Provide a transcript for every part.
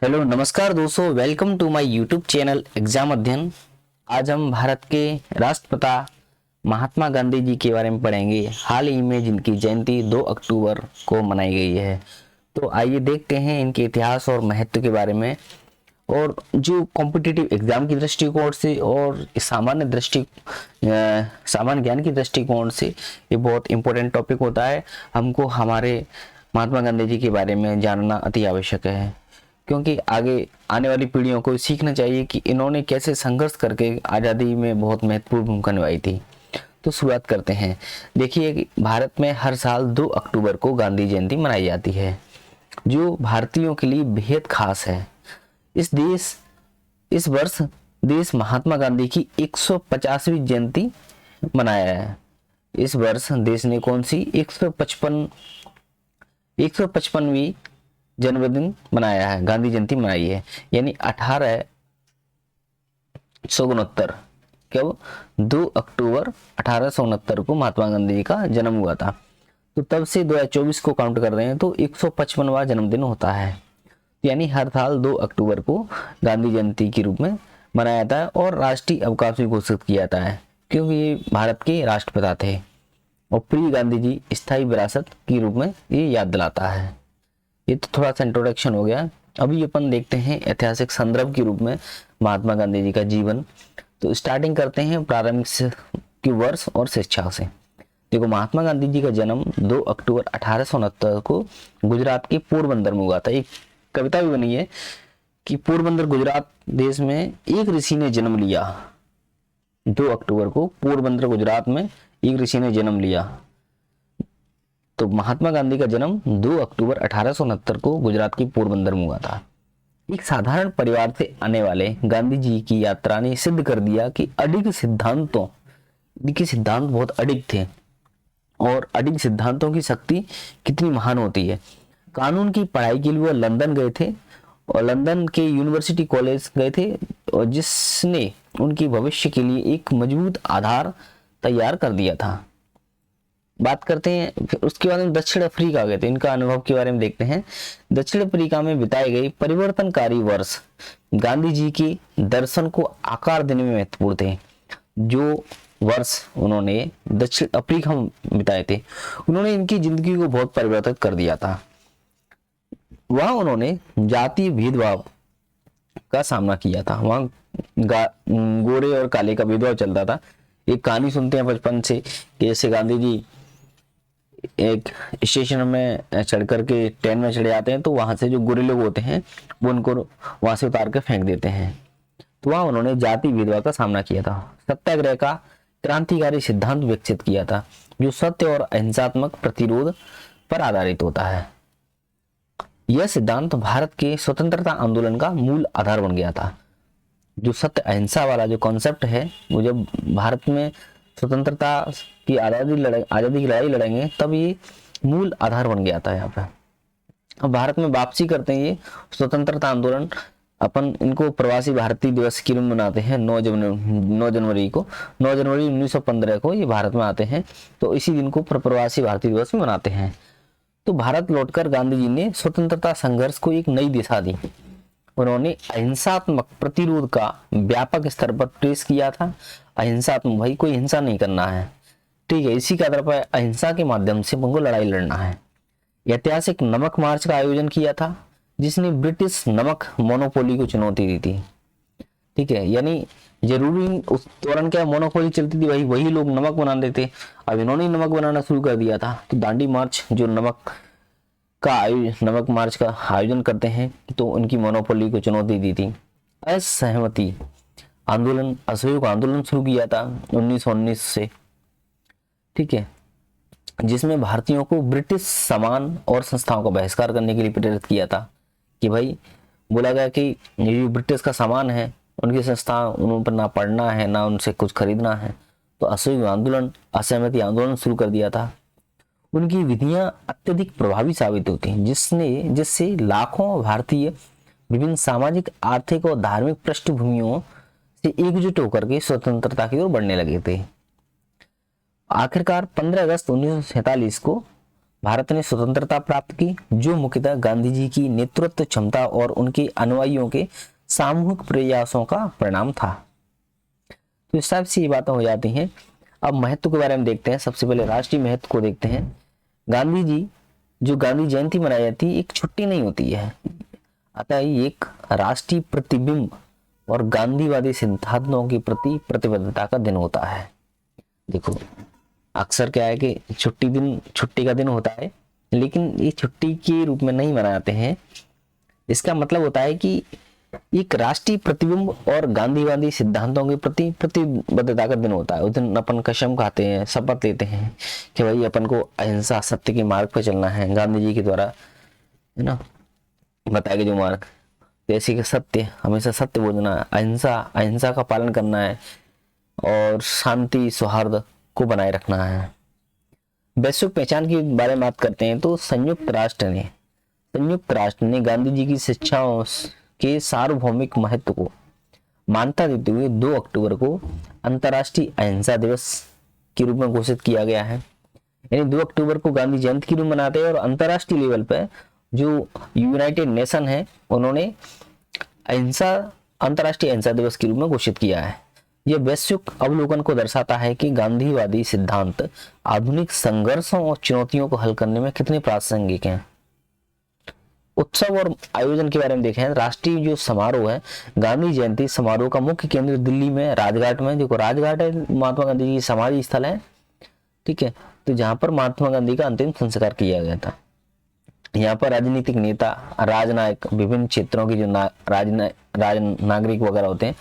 Hello नमस्कार दोस्तों, welcome to my YouTube channel exam अध्ययन। आज हम भारत के राष्ट्रपिता महात्मा गांधी जी के बारे में पढ़ेंगे। हाल ही में जिनकी जयंती 2 अक्टूबर को मनाई गई है। तो आइए देखते हैं इनके इतिहास और महत्व के बारे में। और जो कॉम्पिटिटिव एग्जाम की दृष्टिकोण से और सामान्य ज्ञान की दृष्टिकोण से ये बहुत इंपॉर्टेंट टॉपिक होता है। हमको हमारे महात्मा गांधी जी के बारे में जानना अति आवश्यक है, क्योंकि आगे आने वाली पीढ़ियों को सीखना चाहिए कि इन्होंने कैसे संघर्ष करके आज़ादी में बहुत महत्वपूर्ण भूमिका निभाई थी। तो शुरुआत करते हैं। देखिए कि भारत में हर साल 2 अक्टूबर को गांधी जयंती मनाई जाती है, जो भारतीयों के लिए बेहद खास है। इस वर्ष देश महात्मा गांधी की 150वीं जयंती मनाया है। इस वर्ष देश ने कौन सी 155वीं जन्मदिन मनाया है, गांधी जयंती मनाई है, यानी 1869। कब? 2 अक्टूबर 1869 को महात्मा गांधी जी का जन्म हुआ था। तो तब से 2024 को काउंट कर रहे हैं तो 155वां जन्मदिन होता है। यानी हर साल 2 अक्टूबर को गांधी जयंती के रूप में मनाया जाता है और राष्ट्रीय अवकाश भी घोषित किया जाता है, क्योंकि ये भारत के राष्ट्रपिता थे। और प्रिय गांधी जी स्थायी विरासत के रूप में ये याद दिलाता है। ये तो थोड़ा सा इंट्रोडक्शन हो गया। अभी अपन देखते हैं ऐतिहासिक संदर्भ के रूप में महात्मा गांधी जी का जीवन। तो स्टार्टिंग करते हैं प्रारंभिक के वर्ष और शिक्षा से। देखो, महात्मा गांधी जी का जन्म 2 अक्टूबर 1869 को गुजरात के पोरबंदर में हुआ था। एक कविता भी बनी है कि पोरबंदर गुजरात देश में एक ऋषि ने जन्म लिया। 2 अक्टूबर को पोरबंदर गुजरात में एक ऋषि ने जन्म लिया। तो महात्मा गांधी का जन्म 2 अक्टूबर 1869 को गुजरात के पोरबंदर में हुआ था। एक साधारण परिवार से आने वाले गांधी जी की यात्रा ने सिद्ध कर दिया कि अडिग सिद्धांतों के सिद्धांत बहुत अडिग थे और अडिग सिद्धांतों की शक्ति कितनी महान होती है। कानून की पढ़ाई के लिए वो लंदन गए थे और लंदन के यूनिवर्सिटी कॉलेज गए थे, और जिसने उनके भविष्य के लिए एक मजबूत आधार तैयार कर दिया था। बात करते हैं फिर उसके बाद हम दक्षिण अफ्रीका गए थे। इनका अनुभव के बारे में देखते हैं। दक्षिण अफ्रीका में बिताए गए परिवर्तनकारी वर्ष गांधी जी के दर्शन को आकार देने में महत्वपूर्ण थे। जो वर्ष उन्होंने दक्षिण अफ्रीका में बिताए थे, उन्होंने इनकी जिंदगी को बहुत परिवर्तित कर दिया था। वहां उन्होंने जातीय भेदभाव का सामना किया था। वहां गोरे और काले का भेदभाव चलता था। एक कहानी सुनते हैं बचपन से कि जैसे गांधी जी एक स्टेशन में चढ़ करके ट्रेन में चढ़े आते हैं, तो वहां से जो गोरे लोग होते हैं वो उनको वहां से उतार कर फेंक देते हैं। तो वहां उन्होंने जाति भेदभाव का सामना किया था। सत्याग्रह का क्रांतिकारी सिद्धांत विकसित किया था, जो सत्य और अहिंसात्मक प्रतिरोध पर आधारित होता है। यह सिद्धांत भारत के स्वतंत्रता आंदोलन का मूल आधार बन गया था। जो सत्य अहिंसा वाला जो कॉन्सेप्ट है, वो जब भारत में स्वतंत्रता की आज़ादी की लड़ाई लड़ेंगे तब ये मूल आधार बन गया था यहाँ पे। अब भारत में वापसी करते हैं ये स्वतंत्रता आंदोलन। अपन इनको प्रवासी भारतीय दिवस के रूप में मनाते हैं 9 जनवरी को। 9 जनवरी 1915 को ये भारत में आते हैं, तो इसी दिन को प्रवासी भारतीय दिवस में मनाते हैं। तो भारत लौटकर गांधी जी ने स्वतंत्रता संघर्ष को एक नई दिशा दी। उन्होंने अहिंसात्मक प्रतिरोध का व्यापक स्तर पर प्रेस किया था। अहिंसात्मक, भाई कोई हिंसा नहीं करना है, ठीक है, इसी के आधार पर अहिंसा के माध्यम से हमको लड़ाई लड़ना है। ऐतिहासिक नमक मार्च का आयोजन किया था, जिसने ब्रिटिश नमक मोनोपोली को चुनौती दी थी। ठीक है, यानी जरूरी उस दौरान क्या मोनोपोली चलती थी, वही लोग नमक बनाते थे। अब इन्होंने नमक बनाना शुरू कर दिया था। तो दांडी मार्च जो नमक मार्च का आयोजन करते हैं, तो उनकी मोनोपोली को चुनौती दी थी। असहमति आंदोलन, असहयोग आंदोलन शुरू किया था 1919 से, ठीक है, जिसमें भारतीयों को ब्रिटिश सामान और संस्थाओं का बहिष्कार करने के लिए प्रेरित किया था। कि भाई बोला गया कि ये ब्रिटिश का सामान है, उनकी संस्था, उन पर ना पढ़ना है ना उनसे कुछ खरीदना है। तो असहयोग आंदोलन, असहमति आंदोलन शुरू कर दिया था। उनकी विधियां अत्यधिक प्रभावी साबित होती हैं, जिससे लाखों भारतीय विभिन्न सामाजिक, आर्थिक और धार्मिक पृष्ठभूमियों से एकजुट होकर के स्वतंत्रता की ओर बढ़ने लगे थे। आखिरकार 15 अगस्त 1947 को भारत ने स्वतंत्रता प्राप्त की, जो मुख्यतः गांधी जी की नेतृत्व क्षमता और उनके अनुयायियों के सामूहिक प्रयासों का परिणाम था। तो इस टाइप से ये बातें हो जाती हैं। अब महत्व के बारे में देखते हैं। सबसे पहले राष्ट्रीय महत्व को देखते हैं। गांधी जी, जो गांधी जयंती मनाई जाती है, एक छुट्टी नहीं होती है, अतः ये एक राष्ट्रीय प्रतिबिंब और गांधीवादी सिद्धांतों के प्रति प्रतिबद्धता का दिन होता है। देखो, अक्सर क्या है कि छुट्टी का दिन होता है, लेकिन ये छुट्टी के रूप में नहीं मनाते हैं। इसका मतलब होता है कि एक राष्ट्रीय प्रतिबिंब और गांधीवादी सिद्धांतों के प्रति प्रतिबद्धता का दिन होता है। उस दिन अपन कसम खाते हैं, शपथ लेते हैं कि भाई अपन को अहिंसा सत्य के मार्ग पर चलना है, गांधी जी के द्वारा, है ना, बताया गया जो मार्ग, जैसे कि सत्य, हमेशा सत्य बोलना, अहिंसा का पालन करना है और शांति सौहार्द को बनाए रखना है। वैश्विक पहचान के बारे में बात करते हैं तो संयुक्त राष्ट्र ने गांधी जी की शिक्षाओं के सार्वभौमिक महत्व को मान्यता देते हुए 2 अक्टूबर को अंतर्राष्ट्रीय अहिंसा दिवस के रूप में घोषित किया गया है। यानी 2 अक्टूबर को गांधी जयंती के रूप में मनाते हैं और अंतर्राष्ट्रीय लेवल पर जो यूनाइटेड नेशन है, उन्होंने अंतर्राष्ट्रीय अहिंसा दिवस के रूप में घोषित किया है। यह वैश्विक अवलोकन को दर्शाता है कि गांधीवादी सिद्धांत आधुनिक संघर्षों और चुनौतियों को हल करने में कितने प्रासंगिक हैं। उत्सव और आयोजन के बारे में देखें। राष्ट्रीय जो समारोह है, गांधी जयंती समारोह का मुख्य केंद्र दिल्ली में राजघाट में, देखो राजघाट है महात्मा गांधी की समाधि स्थल है, ठीक है, तो जहां पर महात्मा गांधी का अंतिम संस्कार किया गया था। यहाँ पर राजनीतिक नेता, राजनायक, विभिन्न क्षेत्रों के जो नागरिक वगैरह होते हैं,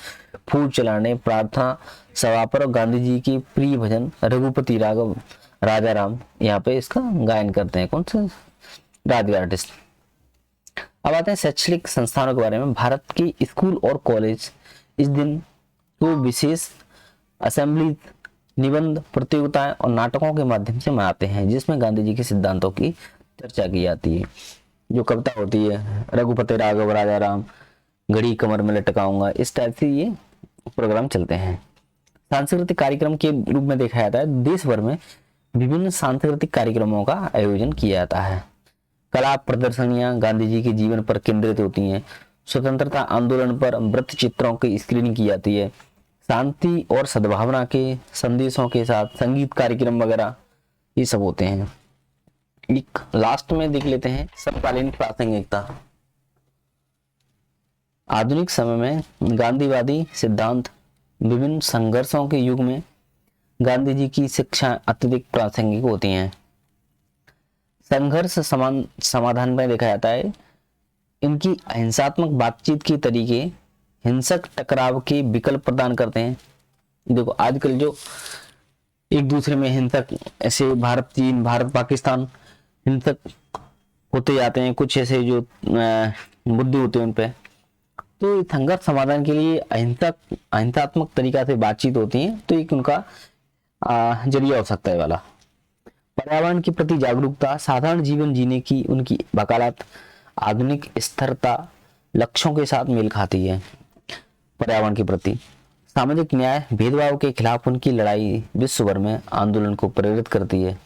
फूल चलाने, प्रार्थना सभा पर गांधी जी की प्रिय भजन रघुपति राघव राजा राम यहाँ पे इसका गायन करते हैं। कौन से? राजघाट। अब आते हैं शैक्षणिक संस्थानों के बारे में। भारत के स्कूल और कॉलेज इस दिन तो विशेष असेंबली, निबंध प्रतियोगिताएं और नाटकों के माध्यम से मनाते हैं, जिसमें गांधी जी के सिद्धांतों की चर्चा की जाती है। जो कविता होती है, रघुपति राघव राजा राम, घड़ी कमर में लटकाऊंगा, इस टाइप से ये प्रोग्राम चलते हैं। सांस्कृतिक कार्यक्रम के रूप में देखा जाता है, देश भर में विभिन्न सांस्कृतिक कार्यक्रमों का आयोजन किया जाता है। कला प्रदर्शनियां गांधी जी के जीवन पर केंद्रित होती हैं। स्वतंत्रता आंदोलन पर वृत्त चित्रों की स्क्रीनिंग की जाती है। शांति और सद्भावना के संदेशों के साथ संगीत कार्यक्रम वगैरह ये सब होते हैं। एक लास्ट में देख लेते हैं समकालीन प्रासंगिकता। आधुनिक समय में गांधीवादी सिद्धांत विभिन्न संघर्षों के युग में गांधी जी की शिक्षा अत्यधिक प्रासंगिक होती हैं। संघर्ष समाधान में देखा जाता है, इनकी अहिंसात्मक बातचीत के तरीके हिंसक टकराव के विकल्प प्रदान करते हैं। देखो आजकल जो एक दूसरे में हिंसक, ऐसे भारत चीन, भारत पाकिस्तान हिंसक होते जाते हैं, कुछ ऐसे जो मुद्दे होते हैं उन पे, तो संघर्ष समाधान के लिए अहिंसात्मक तरीका से बातचीत होती है, तो एक उनका जरिया हो सकता है वाला। पर्यावरण के प्रति जागरूकता, साधारण जीवन जीने की उनकी वकालत आधुनिक स्थिरता लक्ष्यों के साथ मेल खाती है। पर्यावरण के प्रति सामाजिक न्याय, भेदभाव के खिलाफ उनकी लड़ाई विश्व भर में आंदोलन को प्रेरित करती है।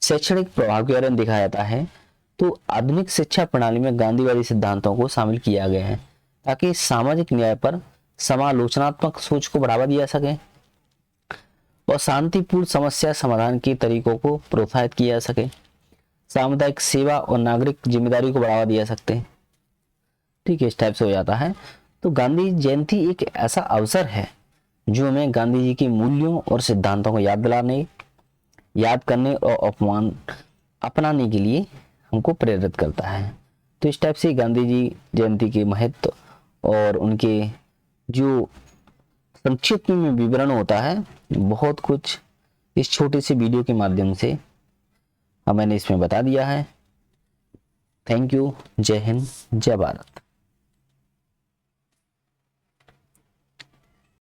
शैक्षणिक प्रभाव के बारे में देखा जाता है तो आधुनिक शिक्षा प्रणाली में गांधीवादी सिद्धांतों को शामिल किया गया है, ताकि सामाजिक न्याय पर समालोचनात्मक सोच को बढ़ावा दिया सके और शांतिपूर्ण समस्या समाधान के तरीकों को प्रोत्साहित किया जा सके। सामुदायिक सेवा और नागरिक जिम्मेदारी को बढ़ावा दिया सकते हैं। ठीक है, इस टाइप से हो जाता है। तो गांधी जयंती एक ऐसा अवसर है जो हमें गांधी जी के मूल्यों और सिद्धांतों को याद करने और अपनाने के लिए हमको प्रेरित करता है। तो इस टाइप से गांधी जी जयंती के महत्व और उनके जो संक्षिप्त में विवरण होता है, बहुत कुछ इस छोटे से वीडियो के माध्यम से मैंने इसमें बता दिया है। Thank you. जय हिंद, जय भारत।